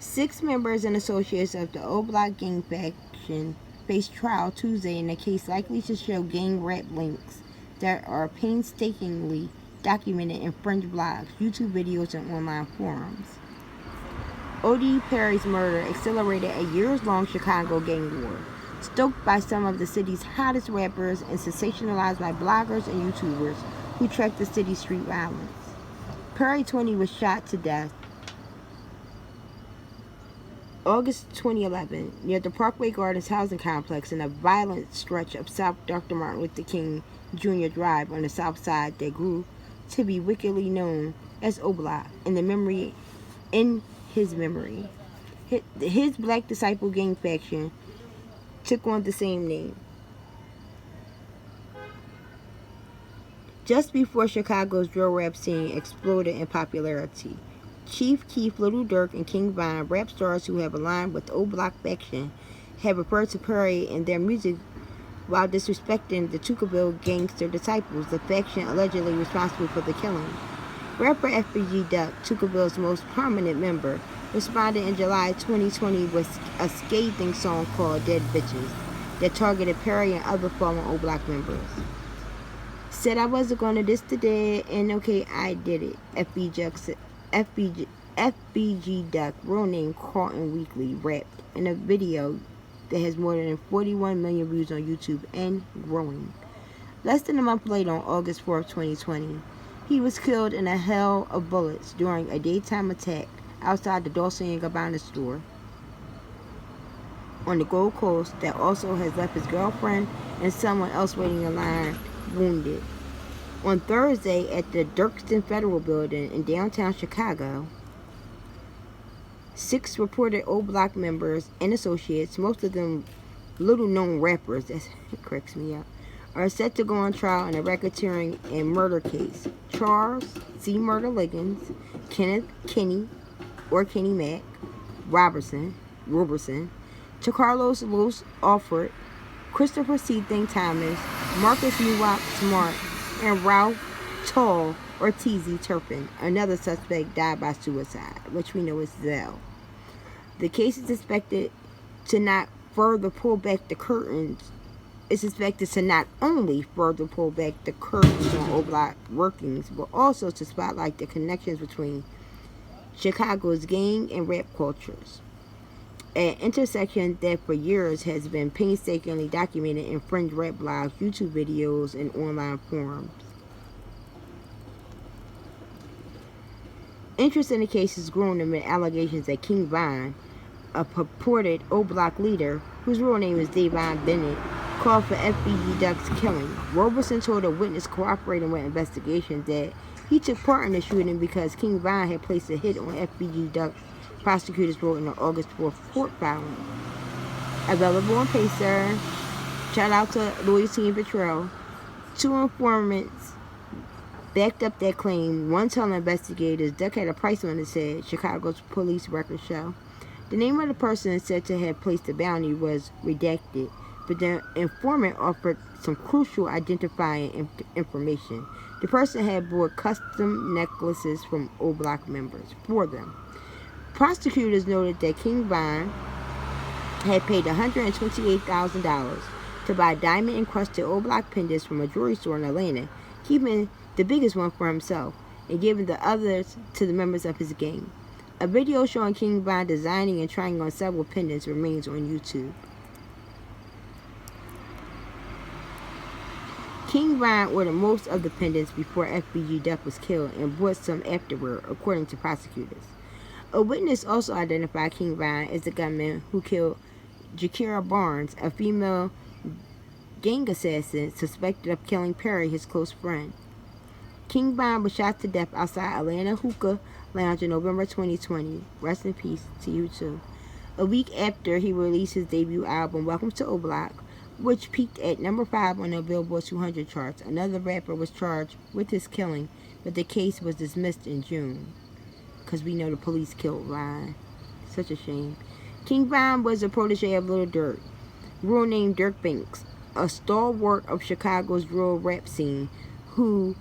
6 members and associates of the O Block gang faction faced trial Tuesday in a case likely to show gang rap links that are painstakingly documented in French blogs, YouTube videos, and online forums. O.D. Perry's murder accelerated a years-long Chicago gang war, stoked by some of the city's hottest rappers and sensationalized by bloggers and YouTubers who track the city's street violence. Perry, 20, was shot to death August 2011 near the Parkway Gardens housing complex in a violent stretch of South Dr. Martin Luther King Jr. Drive on the south side that grew to be wickedly known as O Block in his memory. His Black Disciple gang faction took on the same name. Just before Chicago's drill rap scene exploded in popularity, Chief Keef, Little Durk, and King Von, rap stars who have aligned with the O Block faction, have referred to Perry in their music while disrespecting the Tuckerville gangster disciples, the faction allegedly responsible for the killing. Rapper FBG Duck, Tuckerville's most prominent member, responded in July 2020 with a scathing song called Dead Bitches that targeted Perry and other fallen O Block members. Said I wasn't gonna diss the dead, and okay, I did it. FBG Duck, real name Carlton Weekly, rapped in a video that has more than 41 million views on YouTube and growing. Less than a month later, on August 4th, 2020, he was killed in a hail of bullets during a daytime attack outside the Dolce & Gabbana store on the Gold Coast that also has left his girlfriend and someone else waiting in line wounded. On Thursday at the Dirkston Federal Building in downtown Chicago, 6 reported O Block members and associates, most of them little-known rappers, that cracks me up, are set to go on trial in a racketeering and murder case. Charles C. Murder Liggins, Kenneth Kenny Mack Robertson, Carlos Los Alford, Christopher C. Think Thomas, Marcus Newop Smart, and Ralph Tall Ortiz Turpin. Another suspect died by suicide, which we know is Zell. The case is expected to not further pull back the curtains. It's expected to not only further pull back the curtains on O Block workings, but also to spotlight the connections between Chicago's gang and rap cultures, an intersection that for years has been painstakingly documented in fringe rap blogs, YouTube videos, and online forums. Interest in the case has grown amid allegations that King Von, a purported O Block leader, whose real name is Davon Bennett, called for FBG Duck's killing. Roberson told a witness cooperating with investigations that he took part in the shooting because King Von had placed a hit on FBG Duck, prosecutors wrote in the August 4th court filing. Available on Pacer. Shout out to Louis T. Petrell. 2 informants backed up that claim. One telling investigators Duck had a price on his head, Chicago's police records show. The name of the person said to have placed the bounty was redacted, but the informant offered some crucial identifying information. The person had bought custom necklaces from O Block members for them. Prosecutors noted that King Von had paid $128,000 to buy diamond-encrusted O Block pendants from a jewelry store in Atlanta, keeping the biggest one for himself and giving the others to the members of his gang. A video showing King Von designing and trying on several pendants remains on YouTube. King Von ordered most of the pendants before FBG Duck was killed and bought some afterward, according to prosecutors. A witness also identified King Von as the gunman who killed Jakira Barnes, a female gang assassin suspected of killing Perry, his close friend. King Von was shot to death outside Atlanta Hookah Lounge in November 2020. Rest in peace to you too. A week after he released his debut album, Welcome to O Block, which peaked at number 5 on the Billboard 200 charts. Another rapper was charged with his killing, but the case was dismissed in June. Because we know the police killed Ryan. Such a shame. King Von was a protege of Little Durk, real name Dirk Banks, a stalwart of Chicago's drill rap scene who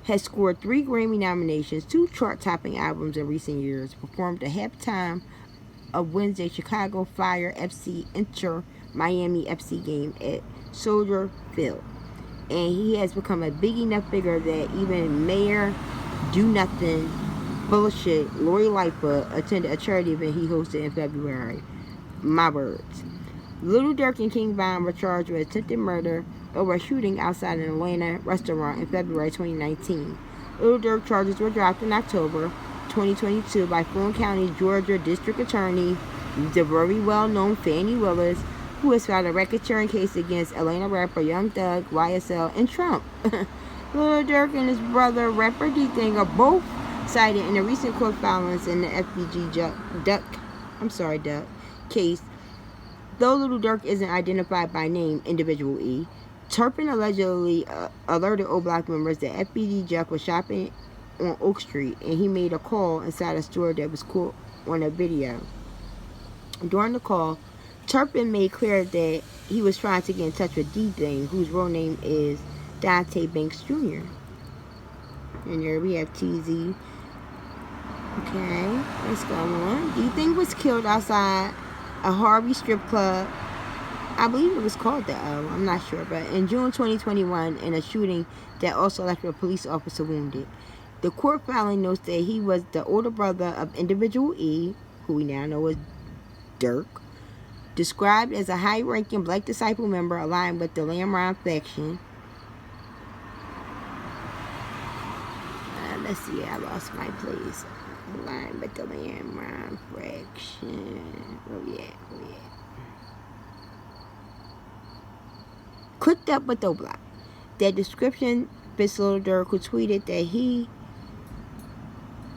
has scored 3 Grammy nominations, 2 chart-topping albums in recent years, performed a halftime of Wednesday Chicago Fire FC Inter Miami FC game at Soldier Field. And he has become a big enough figure that even Mayor Do Nothing Bullshit Lori Lightfoot attended a charity event he hosted in February. My words. Little Durk and King Von were charged with attempted murder over a shooting outside an Atlanta restaurant in February 2019. Little Durk charges were dropped in October 2022 by Fulton County, Georgia District Attorney, the very well-known Fannie Willis, who has filed a racketeering case against Atlanta rapper Young Thug, YSL, and Trump. Lil Durk and his brother, rapper D-Thing, are both cited in the recent court filings in the FBG Duck case. Though Lil Durk isn't identified by name, Individual E, Turpin allegedly alerted O Block members that FBG Duck was shopping on Oak Street, and he made a call inside a store that was caught on a video. During the call, Turpin made clear that he was trying to get in touch with D-Thing, whose real name is Dante Banks Jr. And here we have TZ. Okay, let's go on. D-Thing was killed outside a Harvey strip club. I believe it was called the O. I'm not sure. But in June 2021, in a shooting that also left a police officer wounded. The court filing notes that he was the older brother of Individual E, who we now know as Durk, described as a high-ranking Black Disciple member aligned with the Lamron faction. Let's see, I lost my place. Aligned with the Lamron faction. Oh yeah. Clicked up with O Block. That description fits Lil Durk, who tweeted that he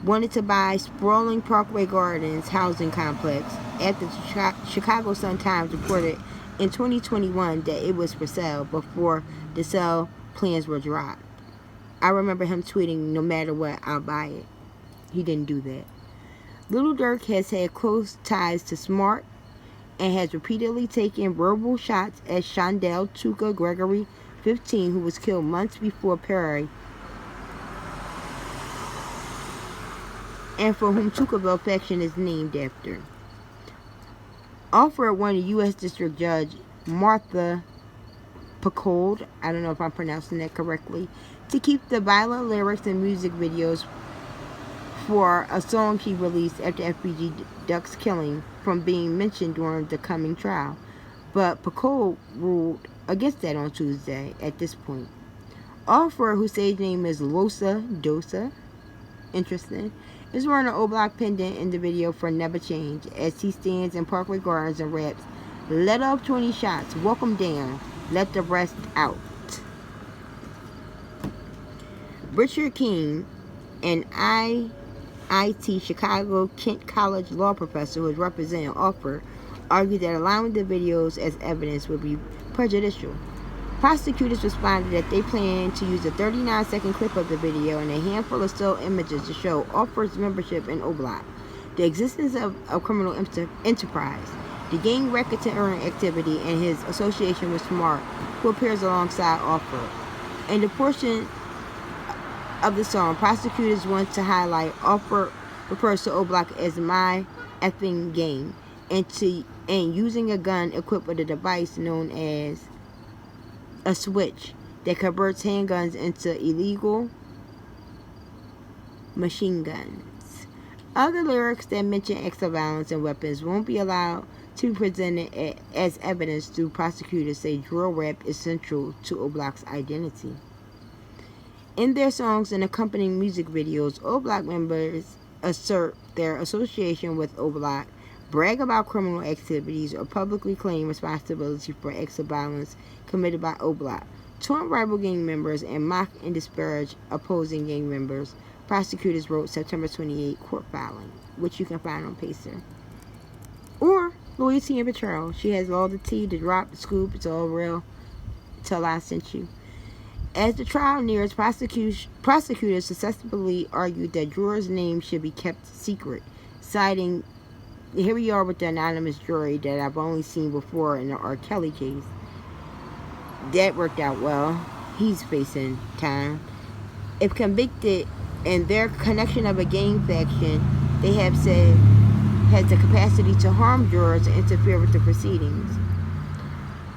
wanted to buy sprawling Parkway Gardens housing complex after the Chicago Sun-Times reported in 2021 that it was for sale before the sale plans were dropped. I remember him tweeting, "No matter what, I'll buy it." He didn't do that. Lil Durk has had close ties to Smart and has repeatedly taken verbal shots at Shondell Tuka Gregory, 15, who was killed months before Perry, and for whom Tuckerville faction is named after. Offered one U.S. District Judge Martha Picold, I don't know if I'm pronouncing that correctly, to keep the violent lyrics and music videos for a song he released after FBG Duck's killing from being mentioned during the coming trial. But Picold ruled against that on Tuesday at this point. Offerer, whose stage name is Losa Dosa, interesting, is wearing an O Block pendant in the video for Never Change as he stands in Parkway Gardens and raps, "Let off 20 shots, walk 'em down, let the rest out." Richard King, an IIT Chicago Kent College law professor who is representing Offer, argued that allowing the videos as evidence would be prejudicial. Prosecutors responded that they plan to use a 39-second clip of the video and a handful of still images to show Offer's membership in O Block, the existence of a criminal enterprise, the gang racketeering activity, and his association with Smart, who appears alongside Offer. In the portion of the song, prosecutors want to highlight Offer refers to O Block as "my effing gang," and using a gun equipped with a device known as a switch that converts handguns into illegal machine guns. Other lyrics that mention acts of violence and weapons won't be allowed to be presented as evidence through prosecutors say drill rap is central to O Block's identity. In their songs and accompanying music videos, O Block members assert their association with O Block, brag about criminal activities, or publicly claim responsibility for acts of violence committed by O Block, taunt rival gang members, and mock and disparage opposing gang members, prosecutors wrote September 28 court filing, which you can find on Pacer. Or Lawyer Tia Betrayal. She has all the tea, the drop, the scoop. It's all real. Tell I sent you. As the trial nears, prosecutors successfully argued that jurors' names should be kept secret, citing, here we are with the anonymous jury that I've only seen before in the R. Kelly case. That worked out well. He's facing time. If convicted in their connection of a gang faction, they have said has the capacity to harm jurors and interfere with the proceedings.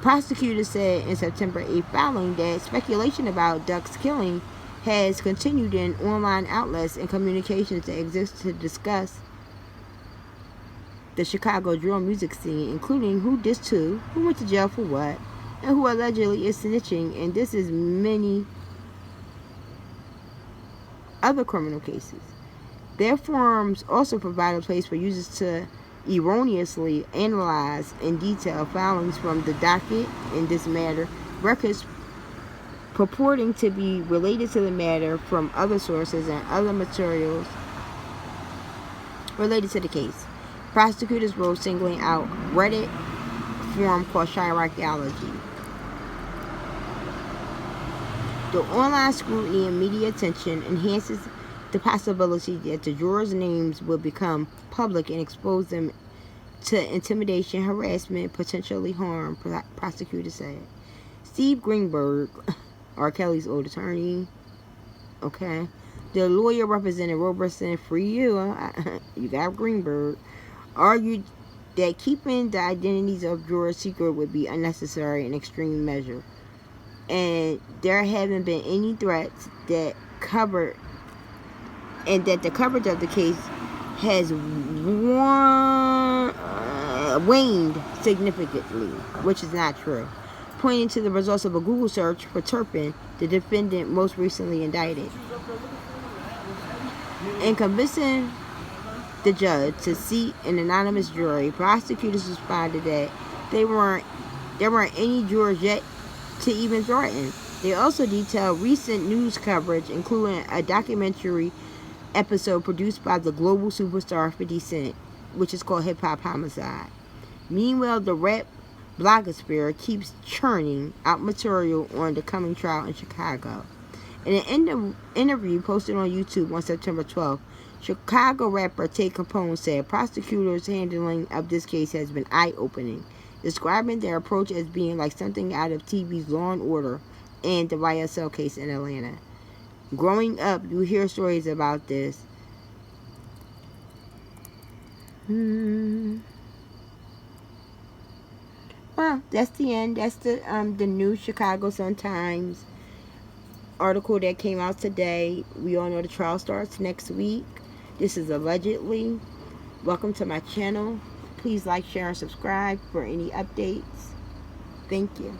Prosecutors said in September 8th filing that speculation about Duck's killing has continued in online outlets and communications that exist to discuss the Chicago drill music scene, including who dissed who went to jail for what, and who allegedly is snitching, and this is many other criminal cases. Their forums also provide a place for users to erroneously analyze in detail filings from the docket in this matter, records purporting to be related to the matter from other sources, and other materials related to the case. Prosecutors wrote singling out Reddit forum called Chirology. The online scrutiny and media attention enhances the possibility that the jurors' names will become public and expose them to intimidation, harassment, potentially harm, prosecutors said. Steve Greenberg, R. Kelly's old attorney, okay, the lawyer representing Roberson, free you, you got Greenberg, argued that keeping the identities of jurors secret would be unnecessary and extreme measure, and there haven't been any threats that covered, and that the coverage of the case has waned significantly, which is not true, pointing to the results of a Google search for Turpin, the defendant most recently indicted. In convincing the judge to seat an anonymous jury, prosecutors responded that there weren't any jurors yet to even threaten. They also detailed recent news coverage, including a documentary episode produced by the global superstar 50 Cent, which is called Hip Hop Homicide. Meanwhile, the rap blogosphere keeps churning out material on the coming trial in Chicago. In an interview posted on YouTube on September 12th, Chicago rapper Tay Capone said prosecutors' handling of this case has been eye-opening, describing their approach as being like something out of TV's Law and Order and the YSL case in Atlanta. Growing up, you hear stories about this. Well, that's the end. That's the new Chicago Sun-Times article that came out today. We all know the trial starts next week. This is allegedly. Welcome to my channel. Please like, share, and subscribe for any updates. Thank you.